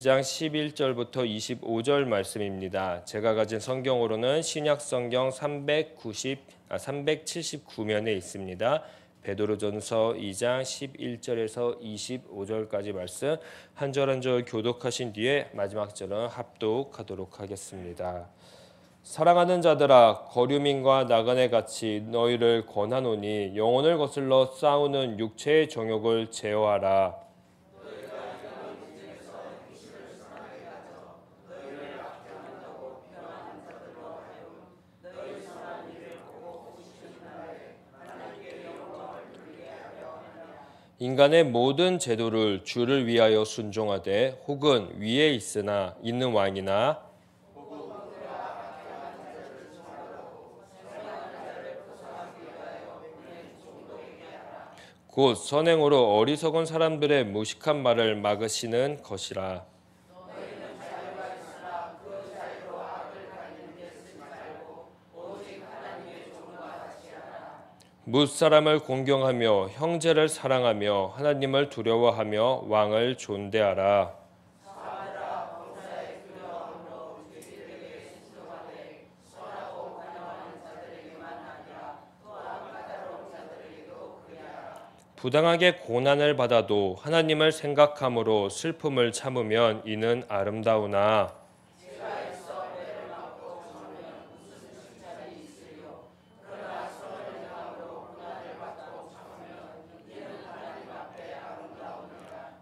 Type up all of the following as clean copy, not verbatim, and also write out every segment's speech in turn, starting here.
장 11절부터 25절 말씀입니다. 제가 가진 성경으로는 신약 성경 379면에 있습니다. 베드로전서 2장 11절에서 25절까지 말씀 한 절 한 절 교독하신 뒤에 마지막 절은 합독하도록 하겠습니다. 사랑하는 자들아, 거류민과 나그네 같이 너희를 권하노니 영혼을 거슬러 싸우는 육체의 정욕을 제어하라. 인간의 모든 제도를 주를 위하여 순종하되 혹은 위에 있으나 있는 왕이나 곧 선행으로 어리석은 사람들의 무식한 말을 막으시는 것이라. 뭇사람을 공경하며 형제를 사랑하며 하나님을 두려워하며 왕을 존대하라. 부당하게 고난을 받아도 하나님을 생각함으로 슬픔을 참으면 이는 아름다우나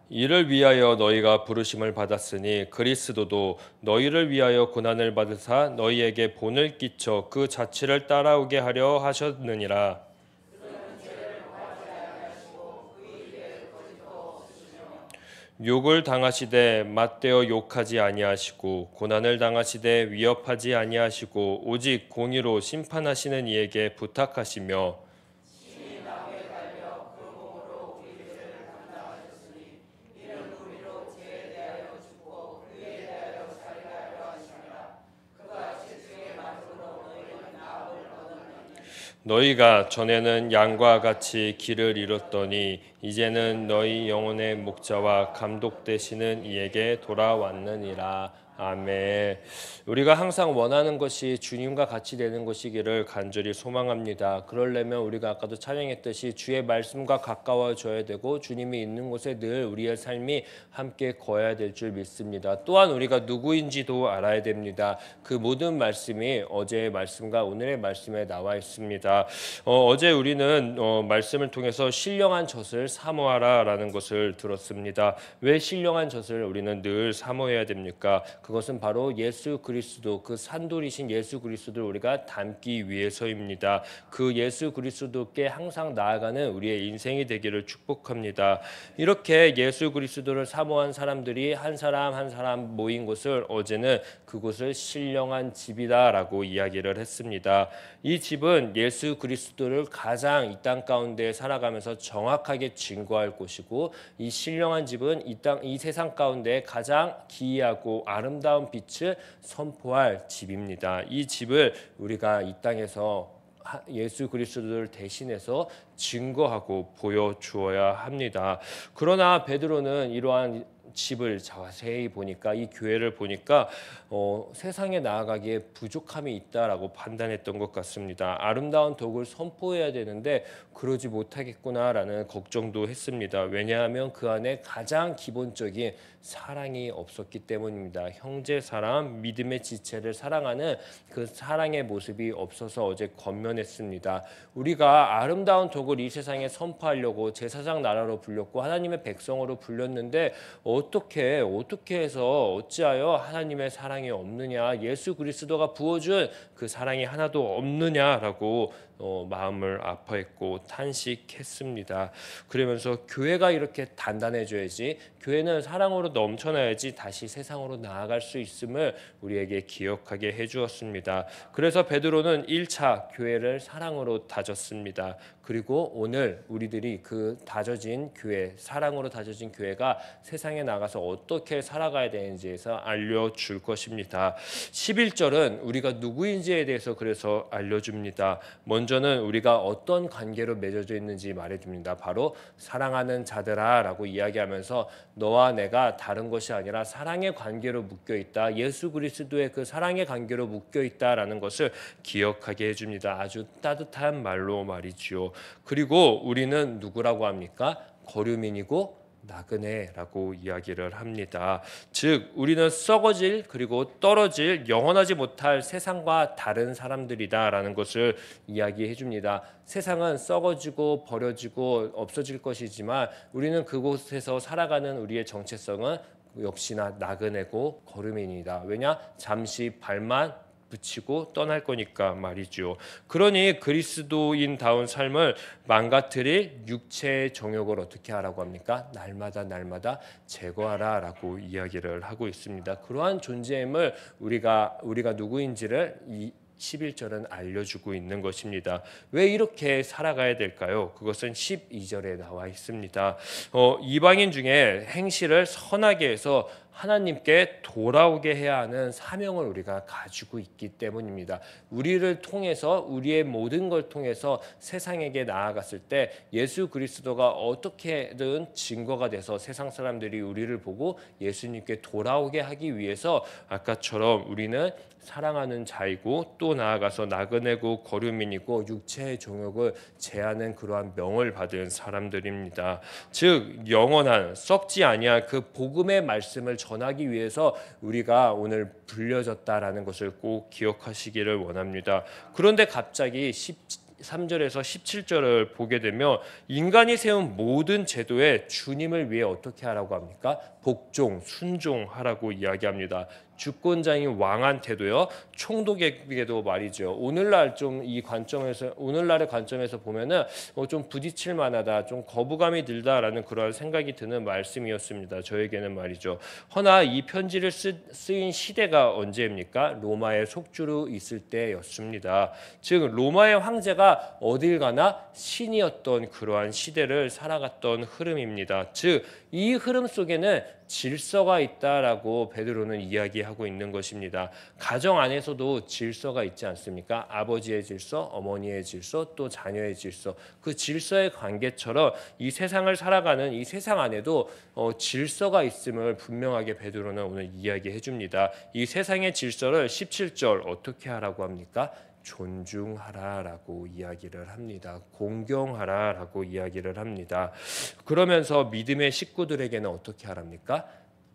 이를 위하여 너희가 부르심을 받았으니 그리스도도 너희를 위하여 고난을 받으사 너희에게 본을 끼쳐 그 자취를 따라오게 하려 하셨느니라. 욕을 당하시되 맞대어 욕하지 아니하시고 고난을 당하시되 위협하지 아니하시고 오직 공의로 심판하시는 이에게 부탁하시며 너희가 전에는 양과 같이 길을 잃었더니 이제는 너희 영혼의 목자와 감독 되시는 이에게 돌아왔느니라. 아멘. 우리가 항상 원하는 것이 주님과 같이 되는 것이기를 간절히 소망합니다. 그러려면 우리가 아까도 찬양했듯이 주의 말씀과 가까워져야 되고 주님이 있는 곳에 늘 우리의 삶이 함께 거해야 될 줄 믿습니다. 또한 우리가 누구인지도 알아야 됩니다. 그 모든 말씀이 어제의 말씀과 오늘의 말씀에 나와 있습니다. 어제 우리는 말씀을 통해서 신령한 젖을 사모하라라는 것을 들었습니다. 왜 신령한 젖을 우리는 늘 사모해야 됩니까? 그것은 바로 예수 그리스도, 그 산돌이신 예수 그리스도를 우리가 닮기 위해서입니다. 그 예수 그리스도께 항상 나아가는 우리의 인생이 되기를 축복합니다. 이렇게 예수 그리스도를 사모한 사람들이 한 사람 한 사람 모인 곳을 어제는 그곳을 신령한 집이다라고 이야기를 했습니다. 이 집은 예수 그리스도를 가장 이 땅 가운데 살아가면서 정확하게 증거할 곳이고, 이 신령한 집은 이 세상 가운데 가장 기이하고 아름다운 빛을 선포할 집입니다. 이 집을 우리가 이 땅에서 예수 그리스도를 대신해서 증거하고 보여주어야 합니다. 그러나 베드로는 이러한 집을 자세히 보니까, 이 교회를 보니까 세상에 나아가기에 부족함이 있다라고 판단했던 것 같습니다. 아름다운 덕을 선포해야 되는데 그러지 못하겠구나라는 걱정도 했습니다. 왜냐하면 그 안에 가장 기본적인 사랑이 없었기 때문입니다. 형제 사랑, 믿음의 지체를 사랑하는 그 사랑의 모습이 없어서 어제 권면했습니다. 우리가 아름다운 덕을 이 세상에 선포하려고 제사장 나라로 불렸고 하나님의 백성으로 불렸는데 어떻게 해서 어찌하여 하나님의 사랑이 없느냐, 예수 그리스도가 부어준 그 사랑이 하나도 없느냐라고 마음을 아파했고 탄식했습니다. 그러면서 교회가 이렇게 단단해져야지, 교회는 사랑으로 넘쳐나야지 다시 세상으로 나아갈 수 있음을 우리에게 기억하게 해주었습니다. 그래서 베드로는 1차 교회를 사랑으로 다졌습니다. 그리고 오늘 우리들이 그 다져진 교회, 사랑으로 다져진 교회가 세상에 나가서 어떻게 살아가야 되는지에서 알려줄 것입니다. 11절은 우리가 누구인지에 대해서 그래서 알려줍니다. 먼저 먼저는 우리가 어떤 관계로 맺어져 있는지 말해줍니다. 바로 사랑하는 자들아 라고 이야기하면서 너와 내가 다른 것이 아니라 사랑의 관계로 묶여있다. 예수 그리스도의 그 사랑의 관계로 묶여있다라는 것을 기억하게 해줍니다. 아주 따뜻한 말로 말이지요. 그리고 우리는 누구라고 합니까? 거류민이고 나그네라고 이야기를 합니다. 즉 우리는 썩어질 그리고 떨어질 영원하지 못할 세상과 다른 사람들이다라는 것을 이야기해 줍니다. 세상은 썩어지고 버려지고 없어질 것이지만 우리는 그곳에서 살아가는 우리의 정체성은 역시나 나그네고 거류민이다. 왜냐? 잠시 발만 붙이고 떠날 거니까 말이죠. 그러니 그리스도인다운 삶을 망가뜨릴 육체의 정욕을 어떻게 하라고 합니까? 날마다 제거하라라고 이야기를 하고 있습니다. 그러한 존재임을 우리가 누구인지를 이 11절은 알려주고 있는 것입니다. 왜 이렇게 살아가야 될까요? 그것은 12절에 나와 있습니다. 이방인 중에 행실을 선하게 해서 하나님께 돌아오게 해야 하는 사명을 우리가 가지고 있기 때문입니다. 우리를 통해서 우리의 모든 걸 통해서 세상에게 나아갔을 때 예수 그리스도가 어떻게든 증거가 돼서 세상 사람들이 우리를 보고 예수님께 돌아오게 하기 위해서 아까처럼 우리는 사랑하는 자이고 또 나아가서 나그네고 거류민이고 육체의 정욕을 제하는 그러한 명을 받은 사람들입니다. 즉 영원한 썩지 아니할 그 복음의 말씀을 전하기 위해서 우리가 오늘 불려졌다라는 것을 꼭 기억하시기를 원합니다. 그런데 갑자기 13절에서 17절을 보게 되면 인간이 세운 모든 제도에 주님을 위해 어떻게 하라고 합니까? 복종, 순종하라고 이야기합니다. 주권자인 왕한테도요, 총독에게도 말이죠. 오늘날 좀 이 관점에서 오늘날의 관점에서 보면은 좀 부딪힐 만하다, 좀 거부감이 들다라는 그런 생각이 드는 말씀이었습니다. 저에게는 말이죠. 허나 이 편지를 쓰인 시대가 언제입니까? 로마의 속주로 있을 때였습니다. 즉 로마의 황제가 어딜 가나 신이었던 그러한 시대를 살아갔던 흐름입니다. 즉 이 흐름 속에는 질서가 있다라고 베드로는 이야기하고 있는 것입니다. 가정 안에서도 질서가 있지 않습니까? 아버지의 질서, 어머니의 질서, 또 자녀의 질서. 그 질서의 관계처럼 이 세상을 살아가는 이 세상 안에도 질서가 있음을 분명하게 베드로는 오늘 이야기해 줍니다. 이 세상의 질서를 17절 어떻게 하라고 합니까? 존중하라라고 이야기를 합니다. 공경하라라고 이야기를 합니다. 그러면서 믿음의 식구들에게는 어떻게 하랍니까?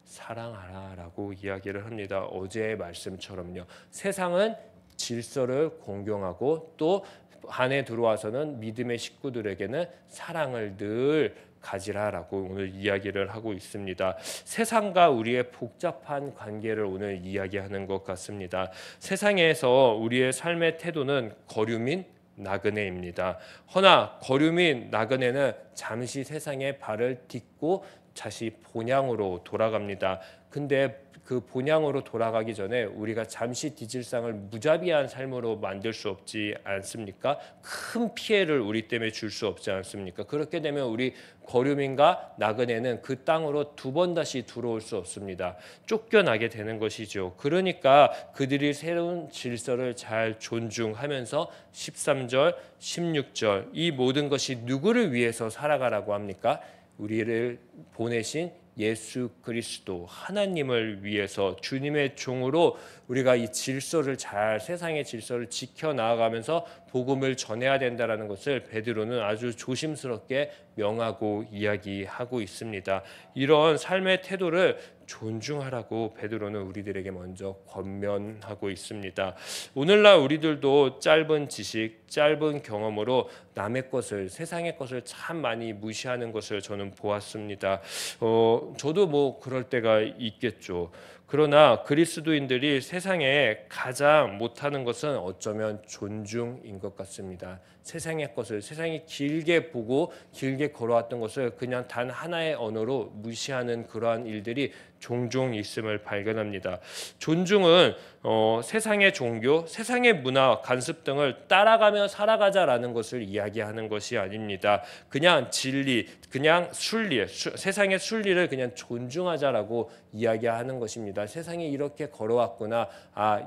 사랑하라라고 이야기를 합니다. 어제의 말씀처럼요. 세상은 질서를 공경하고 또 안에 들어와서는 믿음의 식구들에게는 사랑을 늘 가지라라고 오늘 이야기를 하고 있습니다. 세상과 우리의 복잡한 관계를 오늘 이야기하는 것 같습니다. 세상에서 우리의 삶의 태도는 거류민, 나그네입니다. 허나 거류민, 나그네는 잠시 세상에 발을 딛고 다시 본향으로 돌아갑니다. 근데 그 본향으로 돌아가기 전에 우리가 잠시 뒤질 상을 무자비한 삶으로 만들 수 없지 않습니까? 큰 피해를 우리 때문에 줄 수 없지 않습니까? 그렇게 되면 우리 거류민과 나그네는 그 땅으로 두 번 다시 들어올 수 없습니다. 쫓겨나게 되는 것이죠. 그러니까 그들이 새로운 질서를 잘 존중하면서 13절, 16절 이 모든 것이 누구를 위해서 살아가라고 합니까? 우리를 보내신 예수 그리스도 하나님을 위해서 주님의 종으로 우리가 이 질서를 세상의 질서를 지켜 나아가면서 복음을 전해야 된다라는 것을 베드로는 아주 조심스럽게 명하고 이야기하고 있습니다. 이런 삶의 태도를 존중하라고 베드로는 우리들에게 먼저 권면하고 있습니다. 오늘날 우리들도 짧은 지식, 짧은 경험으로 남의 것을, 세상의 것을 참 많이 무시하는 것을 저는 보았습니다. 저도 뭐 그럴 때가 있겠죠. 그러나 그리스도인들이 세상에 가장 못하는 것은 어쩌면 존중인 것 같습니다. 세상의 것을 세상이 길게 보고 길게 걸어왔던 것을 그냥 단 하나의 언어로 무시하는 그러한 일들이 종종 있음을 발견합니다. 존중은 세상의 종교, 세상의 문화, 관습 등을 따라가며 살아가자라는 것을 이야기하는 것이 아닙니다. 그냥 진리, 그냥 순리, 세상의 순리를 그냥 존중하자라고 이야기하는 것입니다. 세상이 이렇게 걸어왔구나,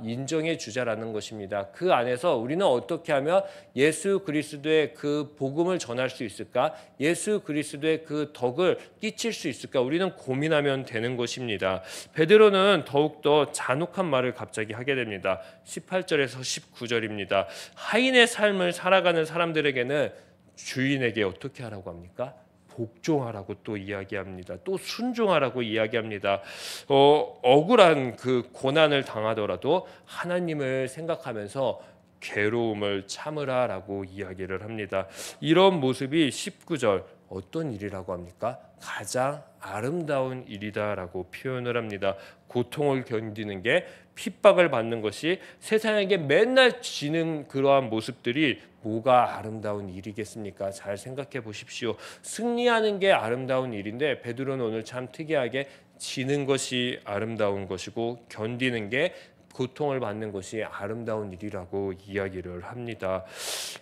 인정해 주자라는 것입니다. 그 안에서 우리는 어떻게 하면 예수 그리스도의 그 복음을 전할 수 있을까? 예수 그리스도의 그 덕을 끼칠 수 있을까? 우리는 고민하면 되는 것입니다. 베드로는 더욱더 잔혹한 말을 갑자기 하게 됩니다. 18절에서 19절입니다. 하인의 삶을 살아가는 사람들에게는 주인에게 어떻게 하라고 합니까? 복종하라고 또 이야기합니다. 또 순종하라고 이야기합니다. 억울한 그 고난을 당하더라도 하나님을 생각하면서 괴로움을 참으라라고 이야기를 합니다. 이런 모습이 19절 어떤 일이라고 합니까? 가장 아름다운 일이다라고 표현을 합니다. 고통을 견디는 게, 핍박을 받는 것이, 세상에게 맨날 지는 그러한 모습들이 뭐가 아름다운 일이겠습니까? 잘 생각해 보십시오. 승리하는 게 아름다운 일인데 베드로는 오늘 참 특이하게 지는 것이 아름다운 것이고 견디는 게, 고통을 받는 것이 아름다운 일이라고 이야기를 합니다.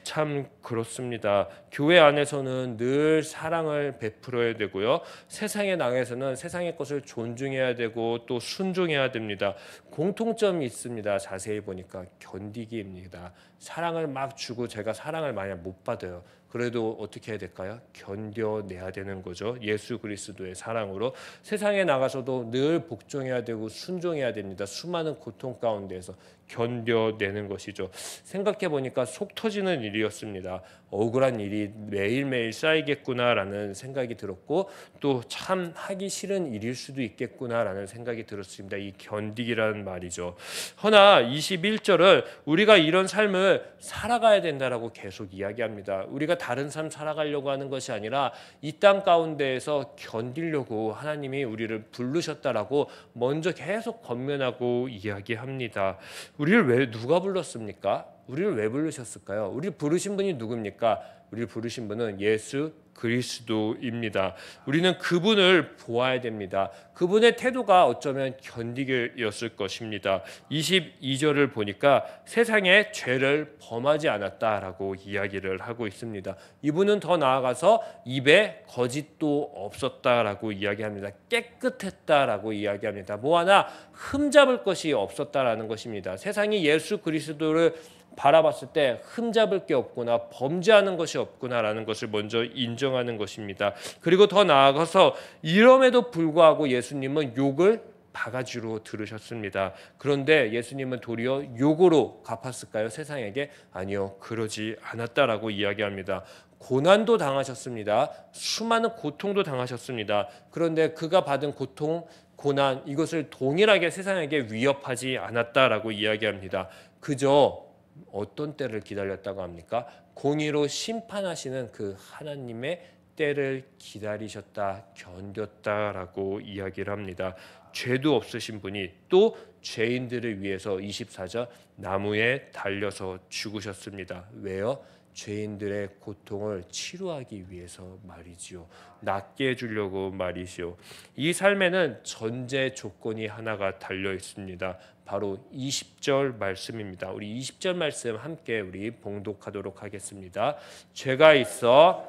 참 그렇습니다. 교회 안에서는 늘 사랑을 베풀어야 되고요. 세상에 나가서는 세상의 것을 존중해야 되고 또 순종해야 됩니다. 공통점이 있습니다. 자세히 보니까 견디기입니다. 사랑을 막 주고 제가 사랑을 만약 못 받아요. 그래도 어떻게 해야 될까요? 견뎌내야 되는 거죠. 예수 그리스도의 사랑으로 세상에 나가서도 늘 복종해야 되고 순종해야 됩니다. 수많은 고통 가운데에서 견뎌내는 것이죠. 생각해 보니까 속 터지는 일이었습니다. 억울한 일이 매일매일 쌓이겠구나라는 생각이 들었고 또 참 하기 싫은 일일 수도 있겠구나라는 생각이 들었습니다. 이 견디기라는 말이죠. 허나 21절은 우리가 이런 삶을 살아가야 된다라고 계속 이야기합니다. 우리가 다른 삶 살아가려고 하는 것이 아니라 이 땅 가운데에서 견디려고 하나님이 우리를 부르셨다라고 먼저 계속 권면하고 이야기합니다. 우리를 왜 누가 불렀습니까? 우리를 왜 부르셨을까요? 우리를 부르신 분이 누굽니까? 우리를 부르신 분은 예수 그리스도입니다. 우리는 그분을 보아야 됩니다. 그분의 태도가 어쩌면 견디기였을 것입니다. 22절을 보니까 세상에 죄를 범하지 않았다라고 이야기를 하고 있습니다. 이분은 더 나아가서 입에 거짓도 없었다라고 이야기합니다. 깨끗했다라고 이야기합니다. 뭐 하나 흠잡을 것이 없었다라는 것입니다. 세상이 예수 그리스도를 바라봤을 때 흠잡을 게 없구나, 범죄하는 것이 없구나라는 것을 먼저 인정하는 것입니다. 그리고 더 나아가서 이럼에도 불구하고 예수님은 욕을 바가지로 들으셨습니다. 그런데 예수님은 도리어 욕으로 갚았을까요? 세상에게? 아니요, 그러지 않았다라고 이야기합니다. 고난도 당하셨습니다. 수많은 고통도 당하셨습니다. 그런데 그가 받은 고통, 고난 이것을 동일하게 세상에게 위협하지 않았다라고 이야기합니다. 그저 어떤 때를 기다렸다고 합니까? 공의로 심판하시는 그 하나님의 때를 기다리셨다, 견뎠다라고 이야기를 합니다. 죄도 없으신 분이 또 죄인들을 위해서 24절 나무에 달려서 죽으셨습니다. 왜요? 죄인들의 고통을 치료하기 위해서 말이지요. 낫게 해주려고 말이지요. 이 삶에는 전제 조건이 하나가 달려 있습니다. 바로 20절 말씀입니다. 우리 20절 말씀 함께 우리 봉독하도록 하겠습니다. 죄가 있어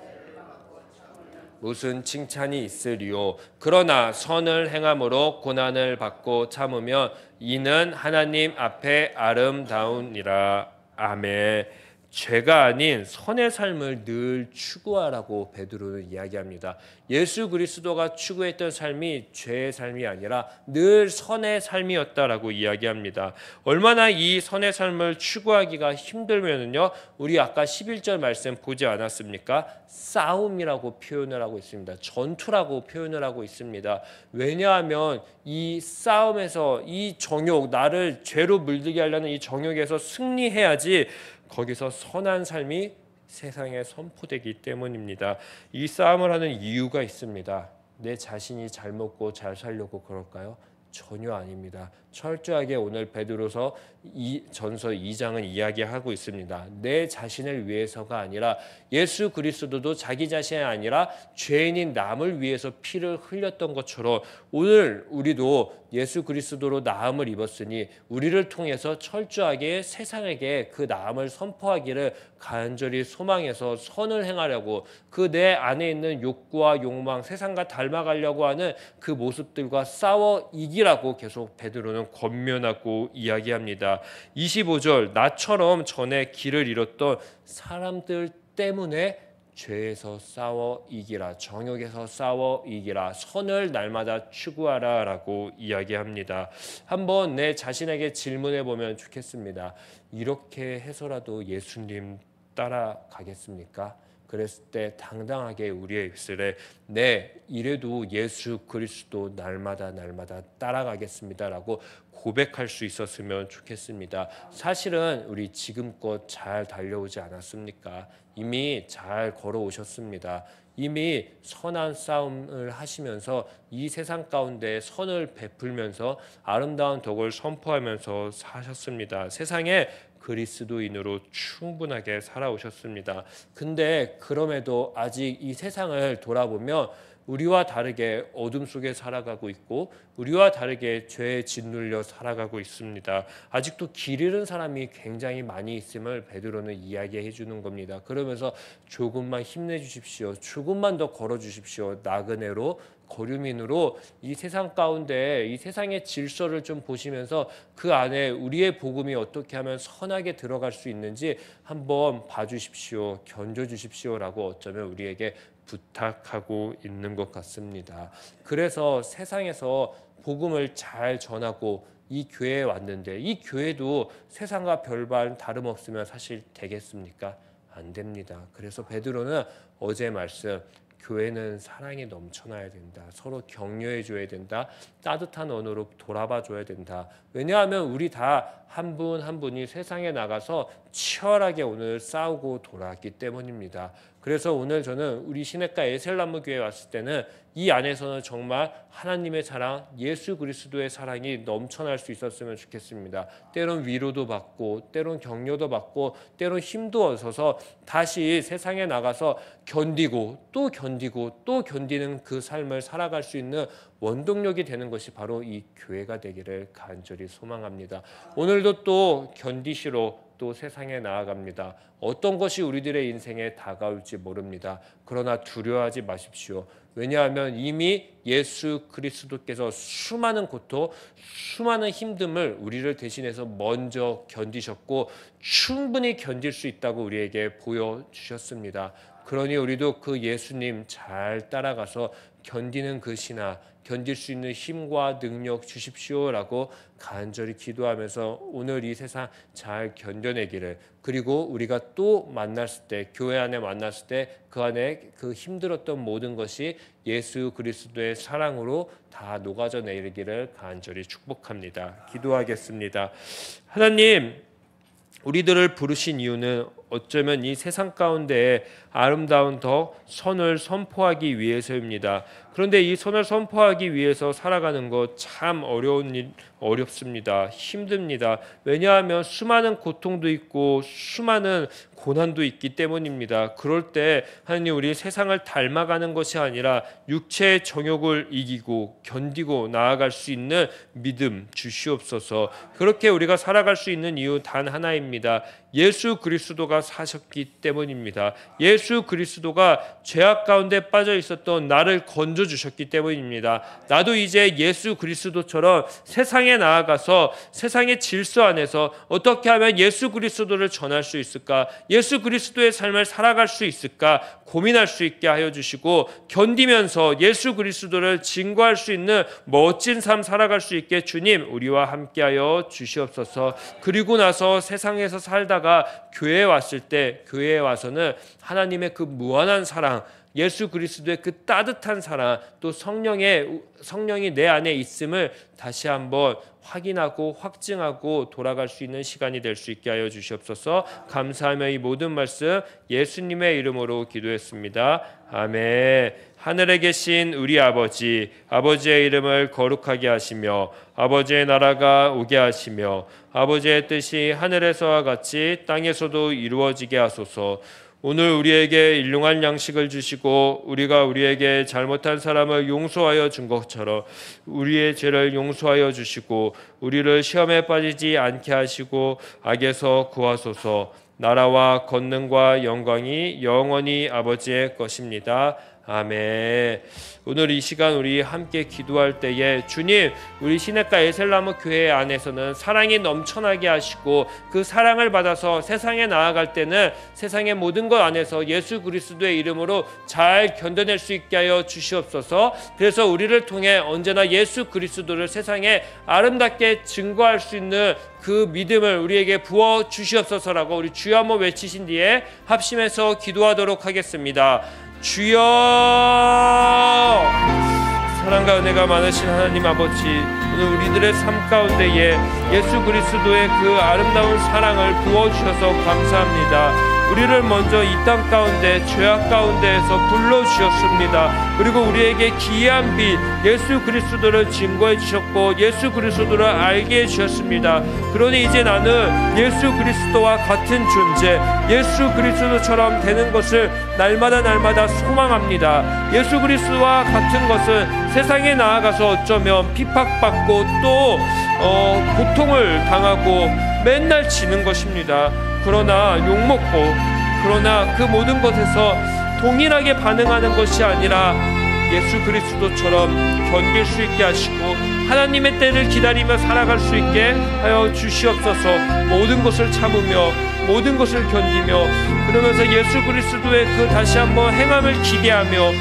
무슨 칭찬이 있으리요. 그러나 선을 행함으로 고난을 받고 참으면 이는 하나님 앞에 아름다우니라. 아멘. 죄가 아닌 선의 삶을 늘 추구하라고 베드로는 이야기합니다. 예수 그리스도가 추구했던 삶이 죄의 삶이 아니라 늘 선의 삶이었다라고 이야기합니다. 얼마나 이 선의 삶을 추구하기가 힘들면요, 우리 아까 11절 말씀 보지 않았습니까? 싸움이라고 표현을 하고 있습니다. 전투라고 표현을 하고 있습니다. 왜냐하면 이 싸움에서 이 정욕, 나를 죄로 물들게 하려는 이 정욕에서 승리해야지 거기서 선한 삶이 세상에 선포되기 때문입니다. 이 싸움을 하는 이유가 있습니다. 내 자신이 잘 먹고 잘 살려고 그럴까요? 전혀 아닙니다. 철저하게 오늘 베드로서 전서 2장은 이야기하고 있습니다. 내 자신을 위해서가 아니라 예수 그리스도도 자기 자신이 아니라 죄인인 남을 위해서 피를 흘렸던 것처럼 오늘 우리도 예수 그리스도로 나음을 입었으니 우리를 통해서 철저하게 세상에게 그 나음을 선포하기를 간절히 소망해서 선을 행하려고 그 내 안에 있는 욕구와 욕망, 세상과 닮아가려고 하는 그 모습들과 싸워 이기라고 계속 베드로는 권면하고 이야기합니다. 25절 나처럼 전에 길을 잃었던 사람들 때문에 죄에서 싸워 이기라, 정욕에서 싸워 이기라, 선을 날마다 추구하라 라고 이야기합니다. 한번 내 자신에게 질문해 보면 좋겠습니다. 이렇게 해서라도 예수님 따라가겠습니까? 그랬을 때 당당하게 우리의 입술에 네, 이래도 예수 그리스도 날마다 따라가겠습니다라고 고백할 수 있었으면 좋겠습니다. 사실은 우리 지금껏 잘 달려오지 않았습니까? 이미 잘 걸어오셨습니다. 이미 선한 싸움을 하시면서 이 세상 가운데 선을 베풀면서 아름다운 덕을 선포하면서 사셨습니다. 세상에 그리스도인으로 충분하게 살아오셨습니다. 근데 그럼에도 아직 이 세상을 돌아보면 우리와 다르게 어둠 속에 살아가고 있고 우리와 다르게 죄에 짓눌려 살아가고 있습니다. 아직도 길 잃은 사람이 굉장히 많이 있음을 베드로는 이야기해 주는 겁니다. 그러면서 조금만 힘내주십시오. 조금만 더 걸어주십시오. 나그네로 거류민으로 이 세상 가운데 이 세상의 질서를 좀 보시면서 그 안에 우리의 복음이 어떻게 하면 선하게 들어갈 수 있는지 한번 봐주십시오. 견뎌주십시오라고 어쩌면 우리에게 부탁하고 있는 것 같습니다. 그래서 세상에서 복음을 잘 전하고 이 교회에 왔는데 이 교회도 세상과 별반 다름없으면 사실 되겠습니까? 안 됩니다. 그래서 베드로는 어제 말씀 교회는 사랑이 넘쳐나야 된다. 서로 격려해 줘야 된다. 따뜻한 언어로 돌아봐 줘야 된다. 왜냐하면 우리 다 한 분 한 분이 세상에 나가서 치열하게 오늘 싸우고 돌아왔기 때문입니다. 그래서 오늘 저는 우리 시냇가 에셀나무 교회에 왔을 때는 이 안에서는 정말 하나님의 사랑, 예수 그리스도의 사랑이 넘쳐날 수 있었으면 좋겠습니다. 때론 위로도 받고 때론 격려도 받고 때론 힘도 얻어서 다시 세상에 나가서 견디고 또 견디는 그 삶을 살아갈 수 있는 원동력이 되는 것이 바로 이 교회가 되기를 간절히 소망합니다. 오늘도 또 견디시러 또 세상에 나아갑니다. 어떤 것이 우리들의 인생에 다가올지 모릅니다. 그러나 두려워하지 마십시오. 왜냐하면 이미 예수 그리스도께서 수많은 고통, 수많은 힘듦을 우리를 대신해서 먼저 견디셨고 충분히 견딜 수 있다고 우리에게 보여주셨습니다. 그러니 우리도 그 예수님 잘 따라가서 견디는 그 신앙, 견딜 수 있는 힘과 능력 주십시오라고 간절히 기도하면서 오늘 이 세상 잘 견뎌내기를, 그리고 우리가 또 만났을 때, 교회 안에 만났을 때 그 안에 그 힘들었던 모든 것이 예수 그리스도의 사랑으로 다 녹아져 내리기를 간절히 축복합니다. 기도하겠습니다. 하나님, 우리들을 부르신 이유는 어쩌면 이 세상 가운데 아름다운 덕, 선을 선포하기 위해서입니다. 그런데 이 선을 선포하기 위해서 살아가는 것 참 어렵습니다. 힘듭니다. 왜냐하면 수많은 고통도 있고 수많은 고난도 있기 때문입니다. 그럴 때 하나님, 우리 세상을 닮아가는 것이 아니라 육체의 정욕을 이기고 견디고 나아갈 수 있는 믿음 주시옵소서. 그렇게 우리가 살아갈 수 있는 이유 단 하나입니다. 예수 그리스도가 사셨기 때문입니다. 예수 그리스도가 죄악 가운데 빠져 있었던 나를 건져 주셨기 때문입니다. 나도 이제 예수 그리스도처럼 세상에 나아가서 세상의 질서 안에서 어떻게 하면 예수 그리스도를 전할 수 있을까, 예수 그리스도의 삶을 살아갈 수 있을까 고민할 수 있게 하여 주시고, 견디면서 예수 그리스도를 증거할 수 있는 멋진 삶 살아갈 수 있게 주님 우리와 함께하여 주시옵소서. 그리고 나서 세상에서 살다가 교회에 왔을 때, 교회에 와서는 하나님의 그 무한한 사랑, 예수 그리스도의 그 따뜻한 사랑, 또 성령이 내 안에 있음을 다시 한번 확인하고 확증하고 돌아갈 수 있는 시간이 될 수 있게 하여 주시옵소서. 감사하며 이 모든 말씀 예수님의 이름으로 기도했습니다. 아멘. 하늘에 계신 우리 아버지, 아버지의 이름을 거룩하게 하시며 아버지의 나라가 오게 하시며 아버지의 뜻이 하늘에서와 같이 땅에서도 이루어지게 하소서. 오늘 우리에게 일용할 양식을 주시고 우리가 우리에게 잘못한 사람을 용서하여 준 것처럼 우리의 죄를 용서하여 주시고 우리를 시험에 빠지지 않게 하시고 악에서 구하소서. 나라와 권능과 영광이 영원히 아버지의 것입니다. 아멘. 오늘 이 시간 우리 함께 기도할 때에 주님, 우리 시냇가 에셀나무 교회 안에서는 사랑이 넘쳐나게 하시고 그 사랑을 받아서 세상에 나아갈 때는 세상의 모든 것 안에서 예수 그리스도의 이름으로 잘 견뎌낼 수 있게 하여 주시옵소서. 그래서 우리를 통해 언제나 예수 그리스도를 세상에 아름답게 증거할 수 있는 그 믿음을 우리에게 부어 주시옵소서라고 우리 주여 한번 외치신 뒤에 합심해서 기도하도록 하겠습니다. 주여, 사랑과 은혜가 많으신 하나님 아버지, 오늘 우리들의 삶 가운데에 예수 그리스도의 그 아름다운 사랑을 부어주셔서 감사합니다. 우리를 먼저 이 땅 가운데 죄악 가운데에서 불러주셨습니다. 그리고 우리에게 기이한 빛 예수 그리스도를 증거해 주셨고 예수 그리스도를 알게 해주셨습니다. 그러니 이제 나는 예수 그리스도와 같은 존재, 예수 그리스도처럼 되는 것을 날마다 소망합니다. 예수 그리스도와 같은 것은 세상에 나아가서 어쩌면 핍박받고 또 고통을 당하고 맨날 지는 것입니다. 그러나 욕먹고 그러나 그 모든 것에서 동일하게 반응하는 것이 아니라 예수 그리스도처럼 견딜 수 있게 하시고 하나님의 때를 기다리며 살아갈 수 있게 하여 주시옵소서. 모든 것을 참으며 모든 것을 견디며 그러면서 예수 그리스도의 그 다시 한번 행함을 기대하며